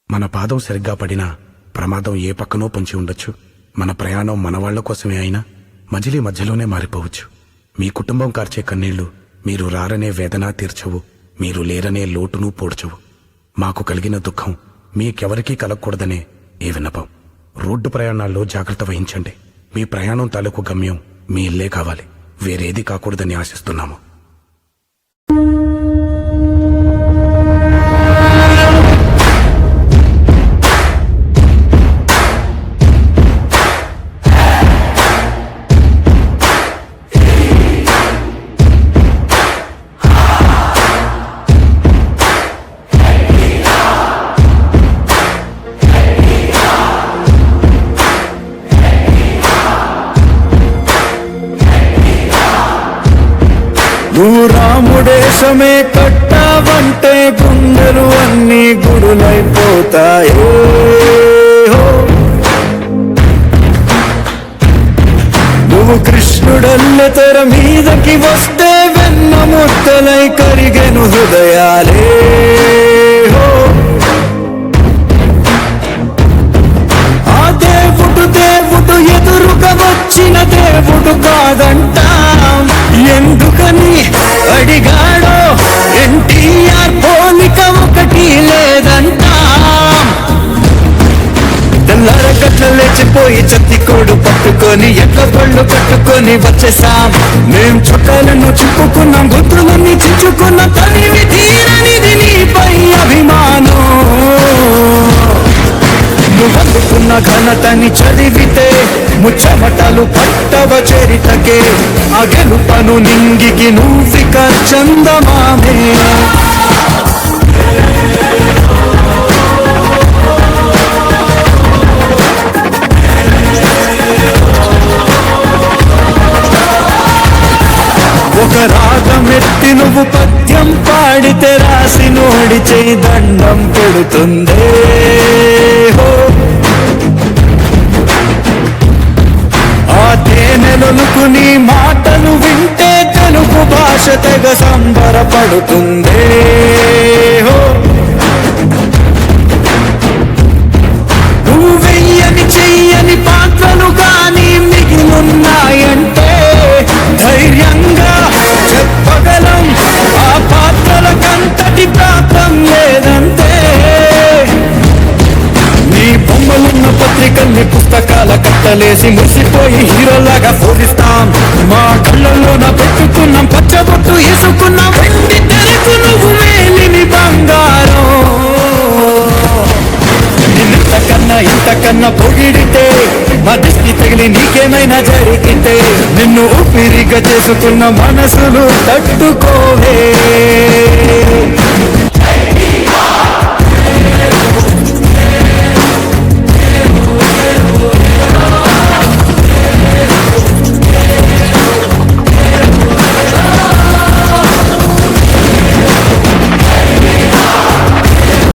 మన పాదం సరిగ్గా పడినా ప్రమాదం ఏ పక్కనో పొంచి ఉండొచ్చు. మన ప్రయాణం మనవాళ్ల కోసమే అయినా మజిలీ మధ్యలోనే మారిపోవచ్చు. మీ కుటుంబం కార్చే కన్నీళ్లు మీరు రారనే వేదన తీర్చవు, మీరు లేరనే లోటును పోడ్చవు. మాకు కలిగిన దుఃఖం మీకెవరికీ కలగకూడదనే ఏ విన్నపం. రోడ్డు ప్రయాణాల్లో జాగ్రత్త వహించండి. మీ ప్రయాణం తాలూకు గమ్యం మీ ఇల్లే కావాలి, వేరేది కాకూడదని ఆశిస్తున్నాము. నువ్వు రాముడేశమే కట్టావంటే గుండెలు అన్నీ గుడులైపోతాయో. నువ్వు కృష్ణుడల్లె తెర మీదకి వస్తే వెన్న ముద్దలై కరిగెను హృదయాలే. ఆ దేవుడు ఎదురుగా వచ్చిన దేవుడు కాదంటాం. ఎందుకని అడిగాడో ఎన్టీఆర్ పోలిక ఒకటి లేదంటాం. తెల్లరగట్ల లేచిపోయి చత్తికోడు పట్టుకొని ఎక్కబళ్ళు కట్టుకొని వచ్చేసాం. మేం చుట్టాలను చుట్టుకున్నాం, గుర్తులన్నీ చించుకున్నాం. తనివి తీరనిది నీపై అభిమానం. నువ్వందుకున్న ఘనతని చదివితే ముచ్చమటలు పట్టవ చరితకే. ఆ గెలుపను నింగికి నువ్విక చందమామే. ఒక రాగమెత్తి నువ్వు పద్యం పాడితే రాసి నోడి చేయి దండం పెడుతుందే. ఆ తేనెలొలుకు నీ మాటలు వింటే తెలుగు భాష తెగ సంబరపడుతుందే. నువ్వు వెయ్యని చెయ్యని పాత్రలు కానీ మిగిలున్నాయంటే ధైర్యంగా చెప్పగలం. ఆ పాత్రలకంతటి ప్రాప్తం లేదంతే. నీ బొమ్మలున్న పత్రికల్ని పుస్తకాల కట్టలేసి మురిసిపోయి హీరోలాగా పూజిస్తాం. మా కళ్ళల్లోన పెట్టుకున్నాం పచ్చబొట్టు వేసుకున్నాం. వెండి తెరకు నువ్వు మేలిని బంగారం. ఇంతకన్నా పొగిడితే మా దిష్టి తగిలి నీకేమైనా జరిగితే నిన్ను ఊపిరిగా చేసుకున్న మనసులు తట్టుకోవే.